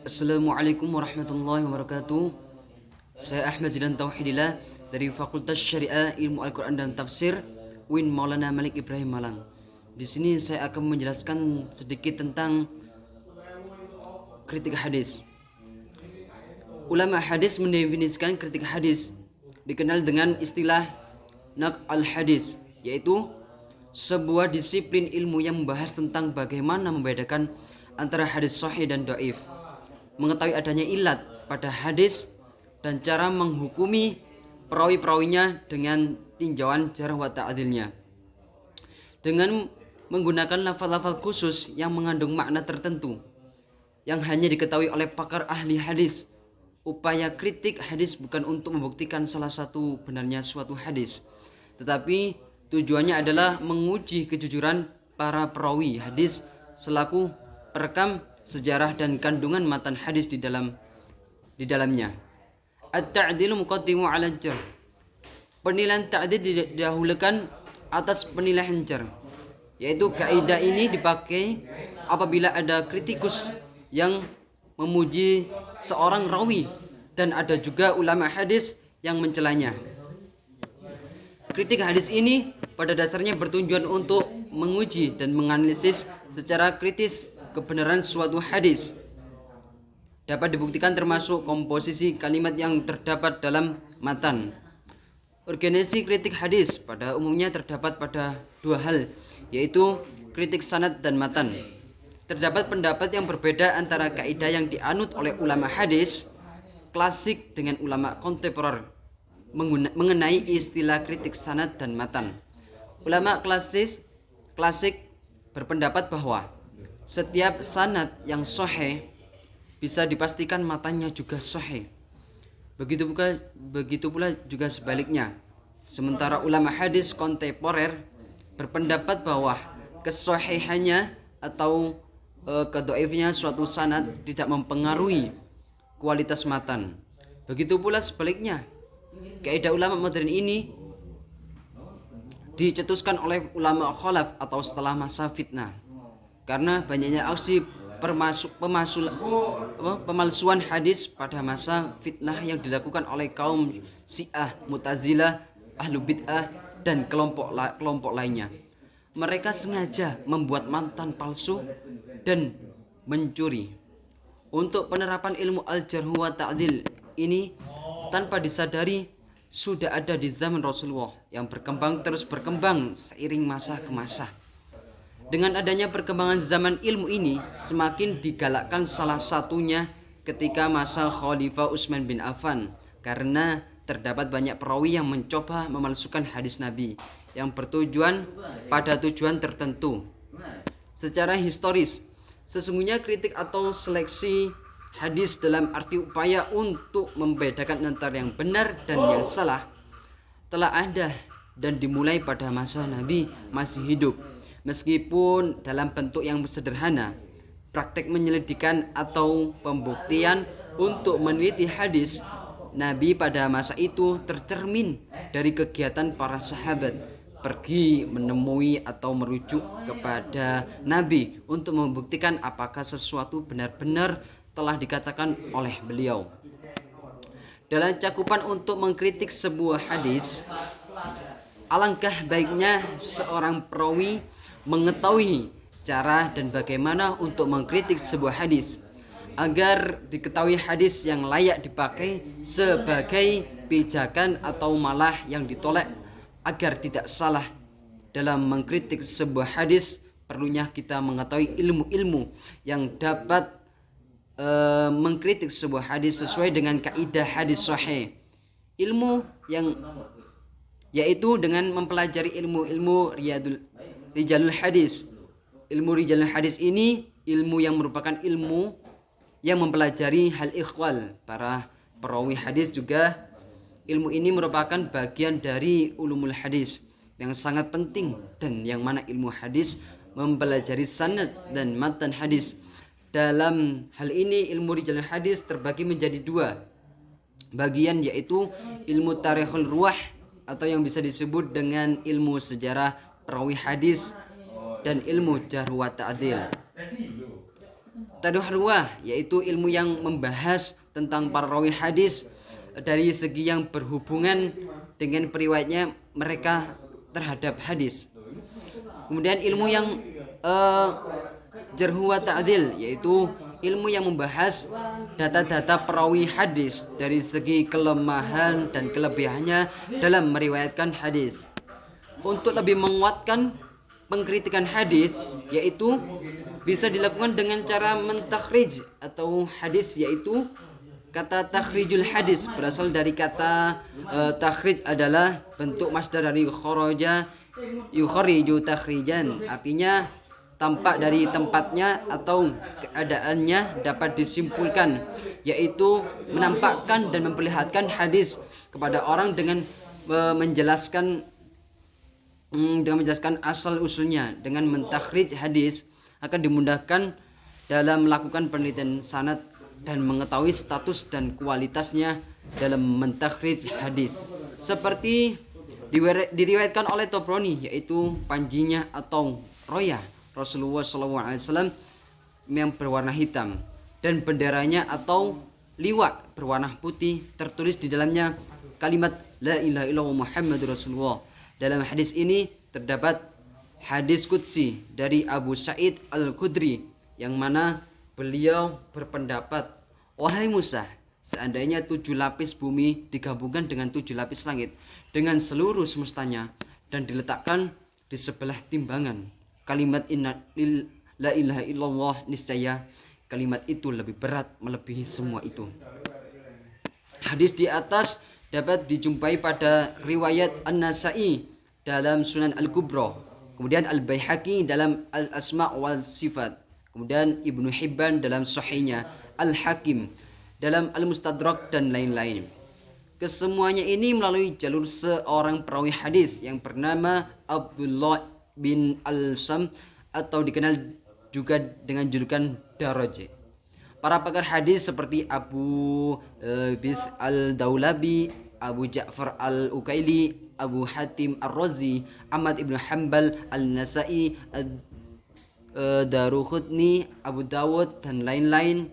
Assalamualaikum warahmatullahi wabarakatuh. Saya Ahmad Zidan Tauhidillah dari Fakultas Syariah Ilmu Al-Quran dan Tafsir UIN Maulana Malik Ibrahim Malang. Di sini saya akan menjelaskan sedikit tentang kritik hadis. Ulama hadis mendefinisikan kritik hadis dikenal dengan istilah naqd al-hadis, yaitu sebuah disiplin ilmu yang membahas tentang bagaimana membedakan antara hadis sahih dan dhaif, mengetahui adanya ilat pada hadis dan cara menghukumi perawi-perawinya dengan tinjauan jarh wa ta'dilnya dengan menggunakan lafal-lafal khusus yang mengandung makna tertentu yang hanya diketahui oleh pakar ahli hadis. Upaya kritik hadis bukan untuk membuktikan salah satu benarnya suatu hadis, tetapi tujuannya adalah menguji kejujuran para perawi hadis selaku perekam sejarah dan kandungan matan hadis di dalamnya. At-ta'dilu muqaddimu 'ala al-jarh. Penilaian ta'dil didahulukan atas penilaian jarh, yaitu kaidah ini dipakai apabila ada kritikus yang memuji seorang rawi dan ada juga ulama hadis yang mencelanya. Kritik hadis ini pada dasarnya bertujuan untuk menguji dan menganalisis secara kritis kebenaran suatu hadis. Dapat dibuktikan termasuk komposisi kalimat yang terdapat dalam matan. Urgensi kritik hadis pada umumnya terdapat pada dua hal, yaitu kritik sanad dan matan. Terdapat pendapat yang berbeda antara kaidah yang dianut oleh ulama hadis klasik dengan ulama kontemporer mengenai istilah kritik sanad dan matan. Ulama klasik berpendapat bahwa setiap sanad yang sahih bisa dipastikan matanya juga sahih. Begitu pula juga sebaliknya. Sementara ulama hadis kontemporer berpendapat bahwa kesahihannya atau kedhaifnya suatu sanad tidak mempengaruhi kualitas matan. Begitu pula sebaliknya. Kaidah ulama modern ini dicetuskan oleh ulama khalaf atau setelah masa fitnah. Karena banyaknya aksi pemalsuan hadis pada masa fitnah yang dilakukan oleh kaum Syiah, Mu'tazilah, Ahlu Bid'ah dan kelompok lainnya. Mereka sengaja membuat matan palsu dan mencuri. Untuk penerapan ilmu al-jarh wa ta'dil ini tanpa disadari sudah ada di zaman Rasulullah yang terus berkembang seiring masa ke masa. Dengan adanya perkembangan zaman ilmu ini semakin digalakkan, salah satunya ketika masa Khalifah Utsman bin Affan, karena terdapat banyak perawi yang mencoba memalsukan hadis Nabi yang bertujuan pada tujuan tertentu. Secara historis, sesungguhnya kritik atau seleksi hadis dalam arti upaya untuk membedakan antara yang benar dan yang salah telah ada dan dimulai pada masa Nabi masih hidup. Meskipun dalam bentuk yang sederhana, praktek penyelidikan atau pembuktian untuk meneliti hadis Nabi pada masa itu tercermin dari kegiatan para sahabat pergi menemui atau merujuk kepada Nabi untuk membuktikan apakah sesuatu benar-benar telah dikatakan oleh beliau. Dalam cakupan untuk mengkritik sebuah hadis, alangkah baiknya seorang perawi mengetahui cara dan bagaimana untuk mengkritik sebuah hadis agar diketahui hadis yang layak dipakai sebagai pijakan atau malah yang ditolak. Agar tidak salah dalam mengkritik sebuah hadis, perlunya kita mengetahui ilmu-ilmu yang dapat mengkritik sebuah hadis sesuai dengan kaidah hadis sahih. Ilmu yang yaitu dengan mempelajari ilmu rijalul hadis. Ilmu rijalul hadis ini ilmu yang merupakan ilmu yang mempelajari hal ikhwal para perawi hadis. Juga ilmu ini merupakan bagian dari ulumul hadis yang sangat penting, dan yang mana ilmu hadis mempelajari sanad dan matan hadis. Dalam hal ini ilmu rijalul hadis terbagi menjadi dua bagian, yaitu ilmu tarikhul ruwah atau yang bisa disebut dengan ilmu sejarah perawi hadis dan ilmu jarh wa ta'dil. At-Tadhuh yaitu ilmu yang membahas tentang para rawi hadis dari segi yang berhubungan dengan periwayatnya mereka terhadap hadis. Kemudian ilmu yang Jarh wa Ta'dil yaitu ilmu yang membahas data-data perawi hadis dari segi kelemahan dan kelebihannya dalam meriwayatkan hadis. Untuk lebih menguatkan pengkritikan hadis yaitu bisa dilakukan dengan cara mentakhrij atau hadis, yaitu kata takhrijul hadis berasal dari kata takhrij adalah bentuk masdar dari kharaja yukhriju takhrijan, artinya tampak dari tempatnya atau keadaannya dapat disimpulkan, yaitu menampakkan dan memperlihatkan hadis kepada orang dengan menjelaskan asal usulnya. Dengan mentakhrij hadis akan dimudahkan dalam melakukan penelitian sanad dan mengetahui status dan kualitasnya dalam mentakhrij hadis, seperti diriwayatkan oleh Tobroni, yaitu panjinya atau royah Rasulullah SAW yang berwarna hitam dan benderanya atau liwak berwarna putih, tertulis di dalamnya kalimat la ilaha illallah Muhammadur Rasulullah. Dalam hadis ini terdapat hadis qudsi dari Abu Sa'id Al-Khudri yang mana beliau berpendapat, wahai Musa, seandainya 7 lapis bumi digabungkan dengan 7 lapis langit dengan seluruh semestanya dan diletakkan di sebelah timbangan kalimat la ilaha illallah, niscaya kalimat itu lebih berat melebihi semua itu. Hadis di atas dapat dijumpai pada riwayat An-Nasa'i dalam Sunan Al-Kubra, kemudian Al-Baihaqi dalam Al-Asma' wal Sifat, kemudian Ibnu Hibban dalam Sahihnya, Al-Hakim dalam Al-Mustadrak dan lain-lain. Kesemuanya ini melalui jalur seorang perawi hadis yang bernama Abdullah bin Al-Sam atau dikenal juga dengan julukan Daraj. Para pakar hadis seperti Abu Bis Al-Daulabi, Abu Ja'far Al-Ukaili, Abu Hatim Ar-Razi, Ahmad ibn Hanbal, Al-Nasa'i, Daruqutni, Abu Dawud dan lain-lain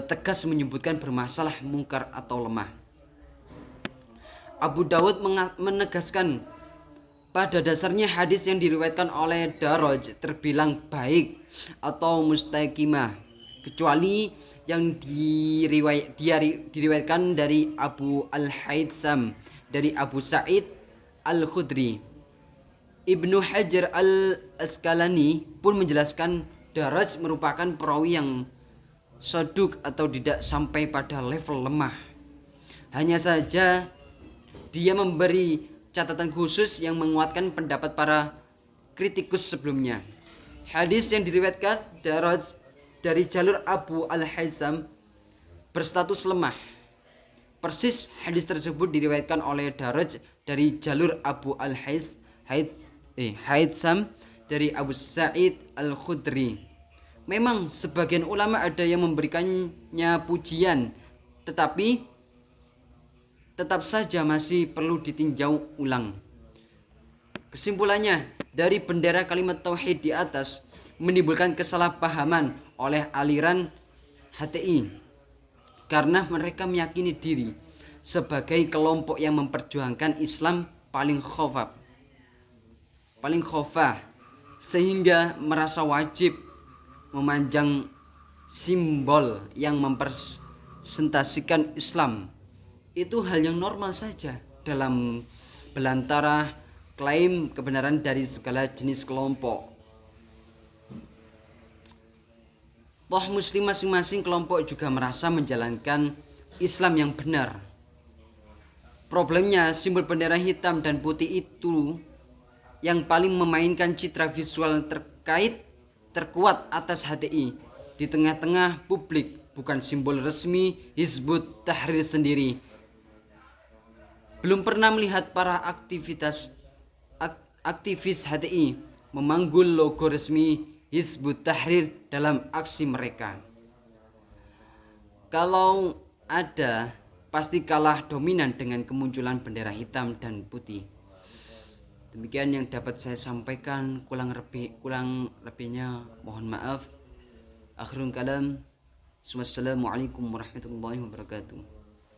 tegas menyebutkan bermasalah, mungkar atau lemah. Abu Dawud menegaskan pada dasarnya hadis yang diriwayatkan oleh Daraj terbilang baik atau mustaqimah, kecuali yang diriwayatkan dari Abu Al-Haytham dari Abu Sa'id Al-Khudri. Ibnu Hajar Al-Asqalani pun menjelaskan Daraj merupakan perawi yang soduk atau tidak sampai pada level lemah. Hanya saja dia memberi catatan khusus yang menguatkan pendapat para kritikus sebelumnya. Hadis yang diriwayatkan Daraj dari jalur Abu Al-Haytham berstatus lemah. Persis hadis tersebut diriwayatkan oleh Daraj dari jalur Abu Al-Haytham dari Abu Sa'id Al-Khudri. Memang sebagian ulama ada yang memberikannya pujian, tetapi tetap saja masih perlu ditinjau ulang. Kesimpulannya, dari bendera kalimat tauhid di atas menimbulkan kesalahpahaman oleh aliran HTI karena mereka meyakini diri sebagai kelompok yang memperjuangkan Islam paling khofah sehingga merasa wajib memanjang simbol yang mempresentasikan Islam. Itu hal yang normal saja dalam belantara klaim kebenaran dari segala jenis kelompok. Toh muslim masing-masing kelompok juga merasa menjalankan Islam yang benar. Problemnya simbol bendera hitam dan putih itu yang paling memainkan citra visual terkuat atas HTI di tengah-tengah publik, bukan simbol resmi Hizbut Tahrir sendiri. Belum pernah melihat para aktivis HTI memanggul logo resmi Hizbut Tahrir dalam aksi mereka. Kalau ada, pasti kalah dominan dengan kemunculan bendera hitam dan putih. Demikian yang dapat saya sampaikan, kurang lebihnya mohon maaf. Akhirul kalam. Wassalamualaikum warahmatullahi wabarakatuh.